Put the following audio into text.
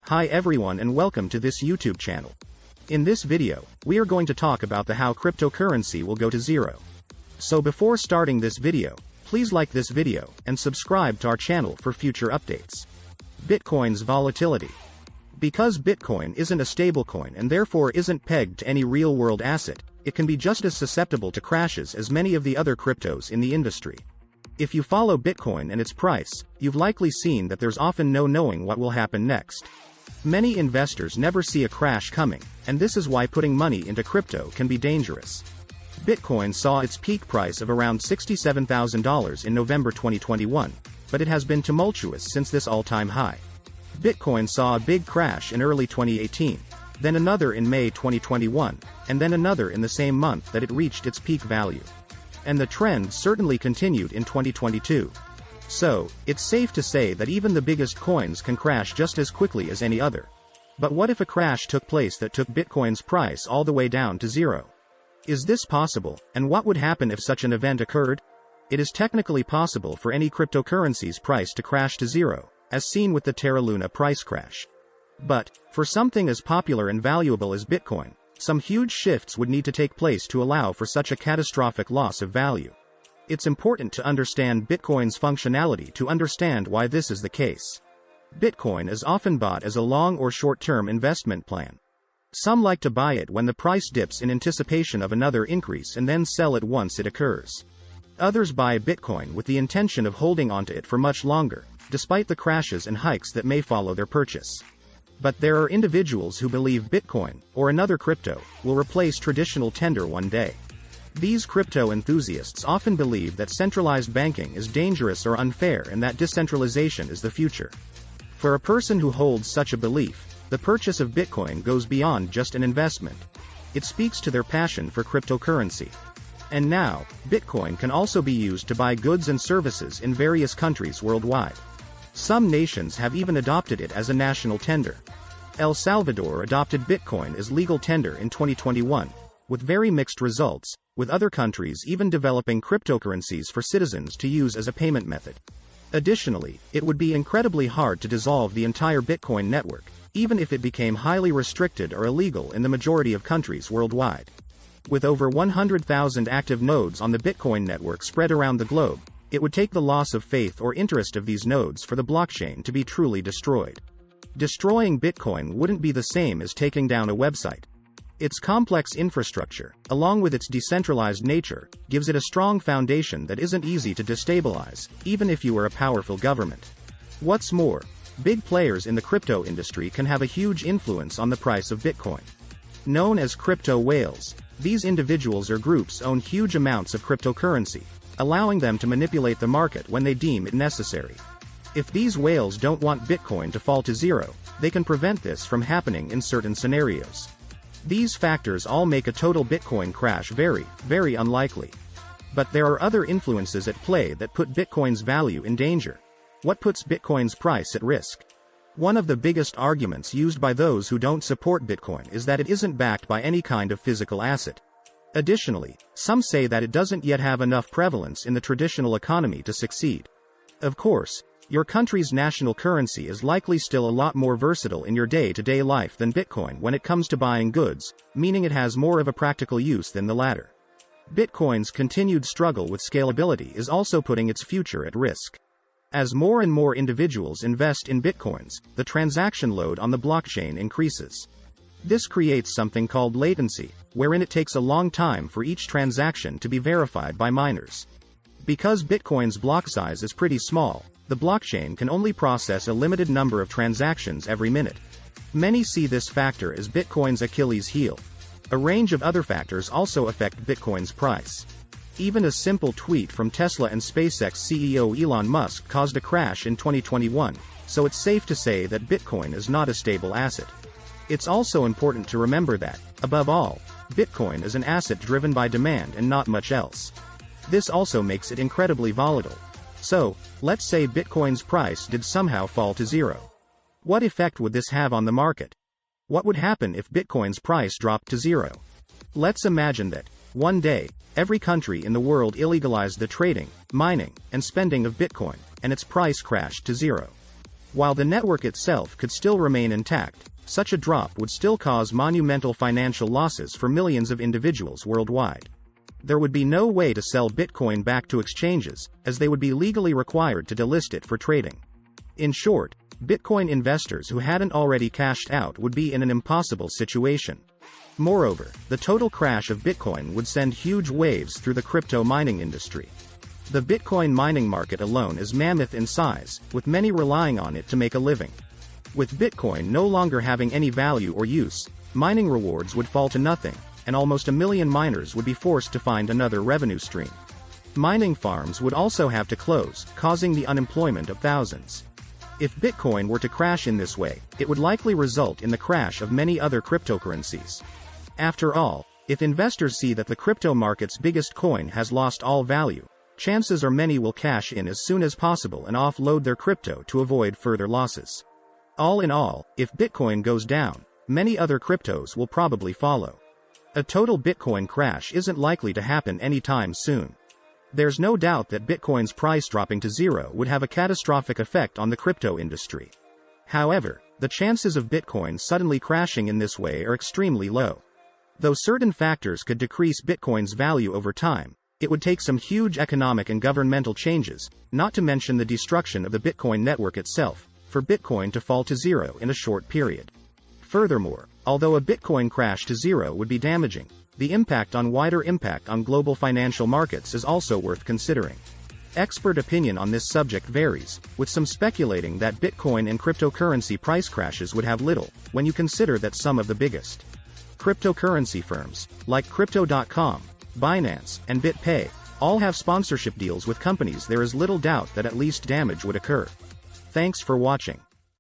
Hi everyone and welcome to this YouTube channel. In this video, we are going to talk about how cryptocurrency will go to zero. So before starting this video, please like this video and subscribe to our channel for future updates. Bitcoin's volatility. Because Bitcoin isn't a stablecoin and therefore isn't pegged to any real-world asset, it can be just as susceptible to crashes as many of the other cryptos in the industry. If you follow Bitcoin and its price, you've likely seen that there's often no knowing what will happen next. Many investors never see a crash coming, and this is why putting money into crypto can be dangerous. Bitcoin saw its peak price of around $67,000 in November 2021, but it has been tumultuous since this all-time high. Bitcoin saw a big crash in early 2018, then another in May 2021, and then another in the same month that it reached its peak value. And the trend certainly continued in 2022. So, it's safe to say that even the biggest coins can crash just as quickly as any other. But what if a crash took place that took Bitcoin's price all the way down to zero? Is this possible, and what would happen if such an event occurred? It is technically possible for any cryptocurrency's price to crash to zero, as seen with the Terra Luna price crash. But, for something as popular and valuable as Bitcoin, some huge shifts would need to take place to allow for such a catastrophic loss of value. It's important to understand Bitcoin's functionality to understand why this is the case. Bitcoin is often bought as a long or short-term investment plan. Some like to buy it when the price dips in anticipation of another increase and then sell it once it occurs. Others buy Bitcoin with the intention of holding onto it for much longer, despite the crashes and hikes that may follow their purchase. But there are individuals who believe Bitcoin, or another crypto, will replace traditional tender one day. These crypto enthusiasts often believe that centralized banking is dangerous or unfair and that decentralization is the future. For a person who holds such a belief, the purchase of Bitcoin goes beyond just an investment. It speaks to their passion for cryptocurrency. And now, Bitcoin can also be used to buy goods and services in various countries worldwide. Some nations have even adopted it as a national tender. El Salvador adopted Bitcoin as legal tender in 2021, with very mixed results, with other countries even developing cryptocurrencies for citizens to use as a payment method. Additionally, it would be incredibly hard to dissolve the entire Bitcoin network, even if it became highly restricted or illegal in the majority of countries worldwide. With over 100,000 active nodes on the Bitcoin network spread around the globe, it would take the loss of faith or interest of these nodes for the blockchain to be truly destroyed. Destroying Bitcoin wouldn't be the same as taking down a website. Its complex infrastructure, along with its decentralized nature, gives it a strong foundation that isn't easy to destabilize, even if you are a powerful government. What's more, big players in the crypto industry can have a huge influence on the price of Bitcoin. Known as crypto whales, these individuals or groups own huge amounts of cryptocurrency, allowing them to manipulate the market when they deem it necessary. If these whales don't want Bitcoin to fall to zero, they can prevent this from happening in certain scenarios. These factors all make a total Bitcoin crash very, very unlikely. But there are other influences at play that put Bitcoin's value in danger. What puts Bitcoin's price at risk? One of the biggest arguments used by those who don't support Bitcoin is that it isn't backed by any kind of physical asset. Additionally, some say that it doesn't yet have enough prevalence in the traditional economy to succeed. Of course, your country's national currency is likely still a lot more versatile in your day-to-day life than Bitcoin when it comes to buying goods, meaning it has more of a practical use than the latter. Bitcoin's continued struggle with scalability is also putting its future at risk. As more and more individuals invest in Bitcoins, the transaction load on the blockchain increases. This creates something called latency, wherein it takes a long time for each transaction to be verified by miners. Because Bitcoin's block size is pretty small, the blockchain can only process a limited number of transactions every minute. Many see this factor as Bitcoin's Achilles heel. A range of other factors also affect Bitcoin's price. Even a simple tweet from Tesla and SpaceX CEO Elon Musk caused a crash in 2021, so it's safe to say that Bitcoin is not a stable asset. It's also important to remember that, above all, Bitcoin is an asset driven by demand and not much else. This also makes it incredibly volatile. So, let's say Bitcoin's price did somehow fall to zero. What effect would this have on the market? What would happen if Bitcoin's price dropped to zero? Let's imagine that, one day, every country in the world illegalized the trading, mining, and spending of Bitcoin, and its price crashed to zero. While the network itself could still remain intact, such a drop would still cause monumental financial losses for millions of individuals worldwide. There would be no way to sell Bitcoin back to exchanges, as they would be legally required to delist it for trading. In short, Bitcoin investors who hadn't already cashed out would be in an impossible situation. Moreover, the total crash of Bitcoin would send huge waves through the crypto mining industry. The Bitcoin mining market alone is mammoth in size, with many relying on it to make a living. With Bitcoin no longer having any value or use, mining rewards would fall to nothing, and almost 1 million miners would be forced to find another revenue stream. Mining farms would also have to close, causing the unemployment of thousands. If Bitcoin were to crash in this way, it would likely result in the crash of many other cryptocurrencies. After all, if investors see that the crypto market's biggest coin has lost all value, chances are many will cash in as soon as possible and offload their crypto to avoid further losses. All in all, if Bitcoin goes down, many other cryptos will probably follow. A total Bitcoin crash isn't likely to happen anytime soon. There's no doubt that Bitcoin's price dropping to zero would have a catastrophic effect on the crypto industry. However, the chances of Bitcoin suddenly crashing in this way are extremely low. Though certain factors could decrease Bitcoin's value over time, it would take some huge economic and governmental changes, not to mention the destruction of the Bitcoin network itself, for Bitcoin to fall to zero in a short period. Furthermore, although a Bitcoin crash to zero would be damaging, the wider impact on global financial markets is also worth considering. Expert opinion on this subject varies, with some speculating that Bitcoin and cryptocurrency price crashes would have little, when you consider that some of the biggest cryptocurrency firms, like Crypto.com, Binance, and BitPay, all have sponsorship deals with companies. There is little doubt that at least damage would occur. Thanks for watching.